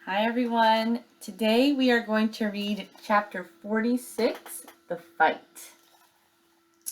Hi everyone. Today we are going to read chapter 46, The Fight.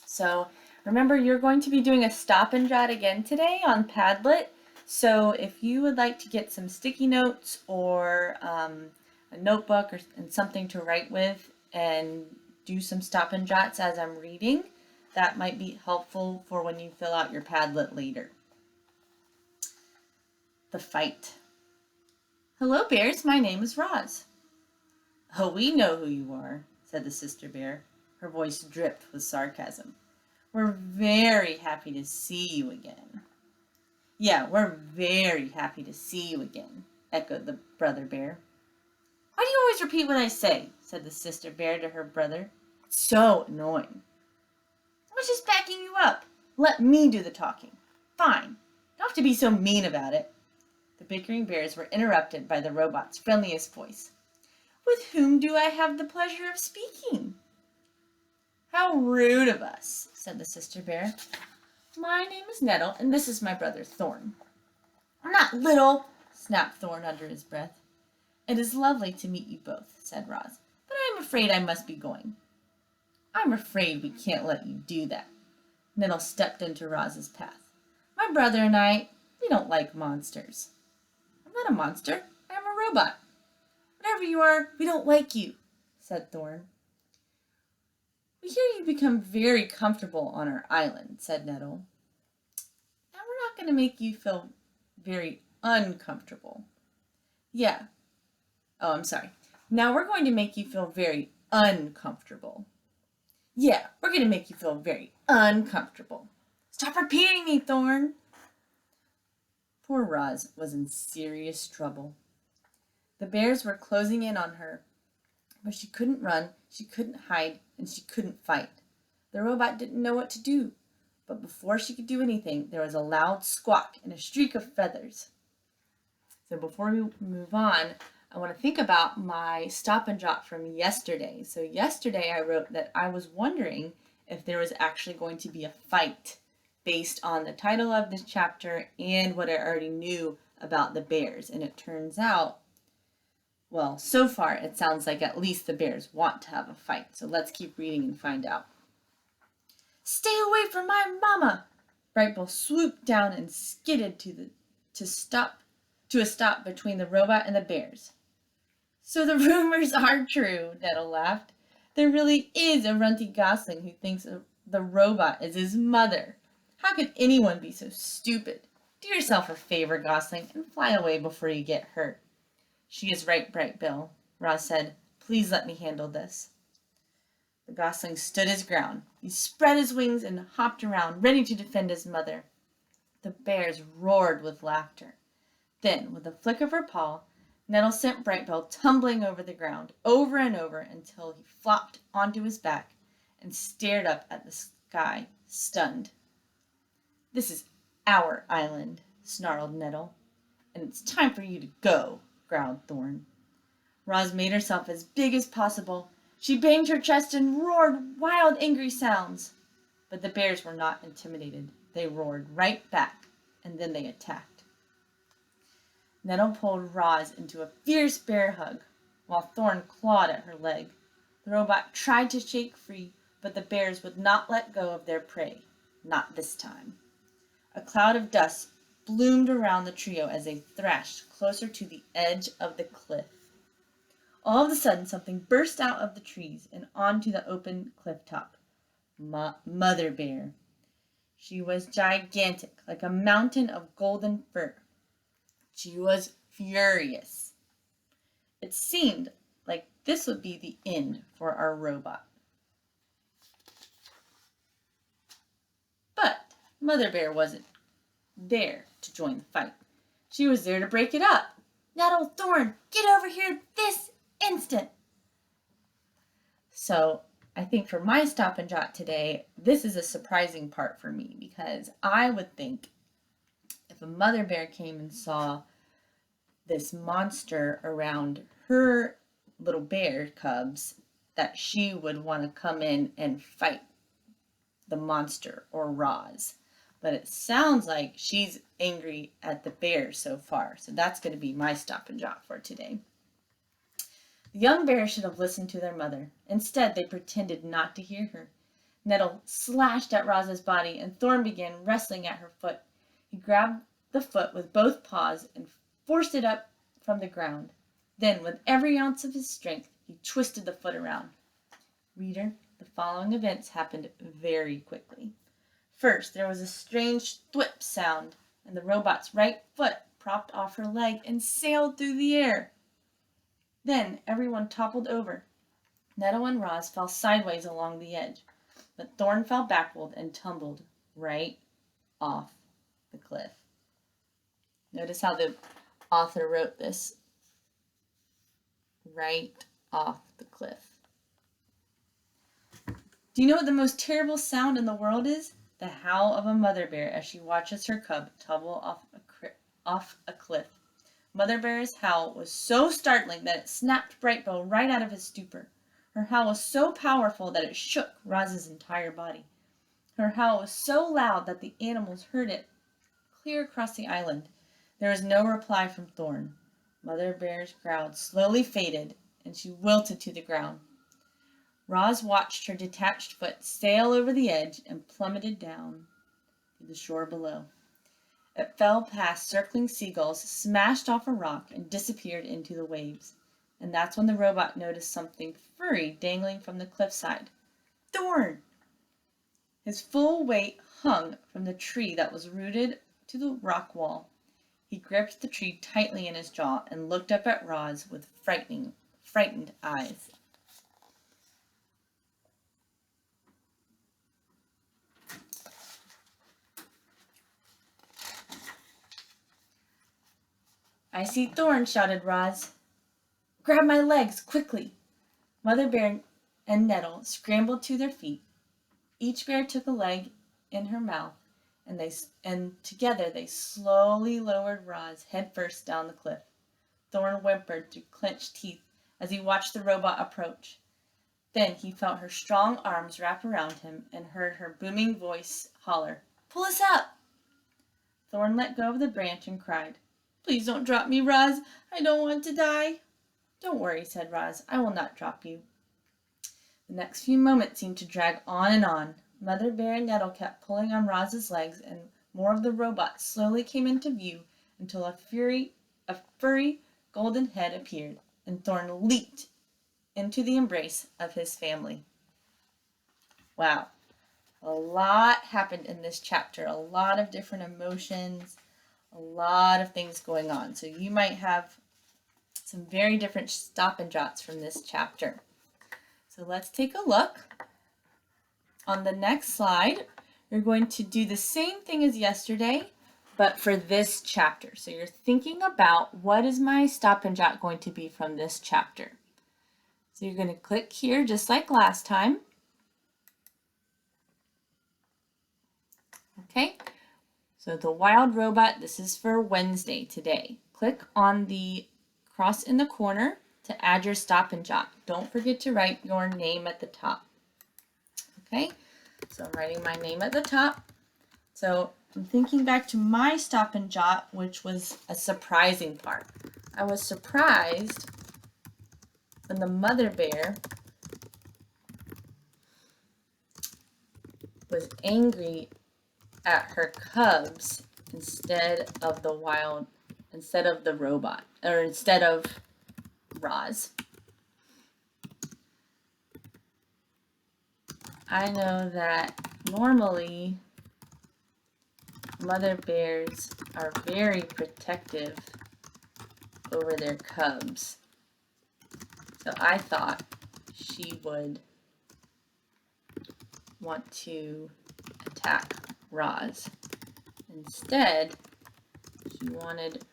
So remember, you're going to be doing a stop and jot again today on Padlet. So if you would like to get some sticky notes or a notebook and something to write with and do some stop and jots as I'm reading, that might be helpful for when you fill out your Padlet later. The Fight. Hello, bears. My name is Roz. Oh, we know who you are, said the sister bear. Her voice dripped with sarcasm. We're very happy to see you again. Yeah, we're very happy to see you again, echoed the brother bear. Why do you always repeat what I say, said the sister bear to her brother. It's so annoying. I was just backing you up. Let me do the talking. Fine. Don't have to be so mean about it. The bickering bears were interrupted by the robot's friendliest voice. With whom do I have the pleasure of speaking? How rude of us, said the sister bear. My name is Nettle, and this is my brother Thorn. I'm not little, snapped Thorn under his breath. It is lovely to meet you both, said Roz, but I am afraid I must be going. I'm afraid we can't let you do that. Nettle stepped into Roz's path. My brother and I, we don't like monsters. I'm not a monster. I am a robot. Whatever you are, we don't like you, said Thorn. We hear you become very comfortable on our island, said Nettle. Now we're not going to make you feel very uncomfortable. Yeah. Oh, I'm sorry. Now we're going to make you feel very uncomfortable. Yeah, we're going to make you feel very uncomfortable. Stop repeating me, Thorn. Poor Roz was in serious trouble. The bears were closing in on her, but she couldn't run, she couldn't hide, and she couldn't fight. The robot didn't know what to do, but before she could do anything, there was a loud squawk and a streak of feathers. So before we move on, I want to think about my stop and jot from yesterday. So yesterday I wrote that I was wondering if there was actually going to be a fight based on the title of this chapter and what I already knew about the bears. And it turns out, well, so far it sounds like at least the bears want to have a fight. So let's keep reading and find out. Stay away from my mama! Brightbill swooped down and skidded to a stop between the robot and the bears. So the rumors are true, Nettle laughed. There really is a runty gosling who thinks the robot is his mother. How could anyone be so stupid? Do yourself a favor, Gosling, and fly away before you get hurt. She is right, Brightbill, Roz said. Please let me handle this. The gosling stood his ground. He spread his wings and hopped around, ready to defend his mother. The bears roared with laughter. Then, with a flick of her paw, Nettle sent Brightbill tumbling over the ground, over and over, until he flopped onto his back and stared up at the sky, stunned. This is our island, snarled Nettle, and it's time for you to go, growled Thorn. Roz made herself as big as possible. She banged her chest and roared wild, angry sounds. But the bears were not intimidated. They roared right back, and then they attacked. Nettle pulled Roz into a fierce bear hug, while Thorn clawed at her leg. The robot tried to shake free, but the bears would not let go of their prey. Not this time. A cloud of dust bloomed around the trio as they thrashed closer to the edge of the cliff. All of a sudden, something burst out of the trees and onto the open cliff top. Mother Bear. She was gigantic, like a mountain of golden fur. She was furious. It seemed like this would be the end for our robot. But Mother Bear wasn't there to join the fight. She was there to break it up. Nettle, Thorn, get over here this instant. So I think for my stop and jot today, this is a surprising part for me because I would think if a mother bear came and saw this monster around her little bear cubs, that she would want to come in and fight the monster or Roz. but it sounds like she's angry at the bear so far. So that's going to be my stop and jot for today. The young bears should have listened to their mother. Instead, they pretended not to hear her. Nettle slashed at Roz's body, and Thorn began wrestling at her foot. He grabbed the foot with both paws and forced it up from the ground. Then, with every ounce of his strength, he twisted the foot around. Reader, the following events happened very quickly. First, there was a strange thwip sound, and the robot's right foot propped off her leg and sailed through the air. Then, everyone toppled over. Nettle and Roz fell sideways along the edge, but Thorn fell backward and tumbled right off the cliff. Notice how the author wrote this. Right off the cliff. Do you know what the most terrible sound in the world is? The howl of a mother bear as she watches her cub tumble off a cliff. Mother Bear's howl was so startling that it snapped Brightbill right out of his stupor. Her howl was so powerful that it shook Roz's entire body. Her howl was so loud that the animals heard it clear across the island. There was no reply from Thorn. Mother Bear's growl slowly faded, and she wilted to the ground. Roz watched her detached foot sail over the edge and plummeted down to the shore below. It fell past circling seagulls, smashed off a rock, and disappeared into the waves. And that's when the robot noticed something furry dangling from the cliffside. Thorn! His full weight hung from the tree that was rooted to the rock wall. He gripped the tree tightly in his jaw and looked up at Roz with frightened eyes. I see Thorn, shouted Roz. Grab my legs, quickly. Mother Bear and Nettle scrambled to their feet. Each bear took a leg in her mouth, and together they slowly lowered Roz headfirst down the cliff. Thorn whimpered through clenched teeth as he watched the robot approach. Then he felt her strong arms wrap around him and heard her booming voice holler, Pull us up! Thorn let go of the branch and cried, Please don't drop me, Roz. I don't want to die. Don't worry, said Roz. I will not drop you. The next few moments seemed to drag on and on. Mother Bear and Nettle kept pulling on Roz's legs, and more of the robot slowly came into view until a furry golden head appeared, and Thorn leaped into the embrace of his family. Wow. A lot happened in this chapter. A lot of different emotions. A lot of things going on. So you might have some very different stop and jots from this chapter. So let's take a look. On the next slide, you're going to do the same thing as yesterday, but for this chapter. So you're thinking about what is my stop and jot going to be from this chapter. So you're going to click here just like last time. Okay, so the wild robot, this is for Wednesday today. Click on the cross in the corner to add your stop and jot. Don't forget to write your name at the top. Okay, so I'm writing my name at the top. So I'm thinking back to my stop and jot, which was a surprising part. I was surprised when the mother bear was angry at her cubs instead of the robot, or instead of Roz. I know that normally mother bears are very protective over their cubs. So I thought she would want to attack Roz. Instead, she wanted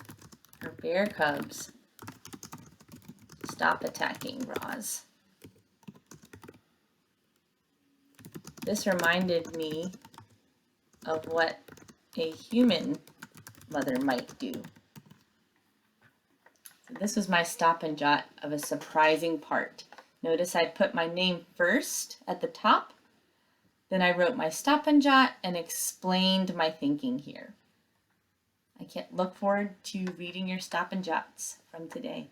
her bear cubs to stop attacking Roz. This reminded me of what a human mother might do. So this was my stop and jot of a surprising part. Notice I put my name first at the top, Then I wrote my stop and jot and explained my thinking here. I can't look forward to reading your stop and jots from today.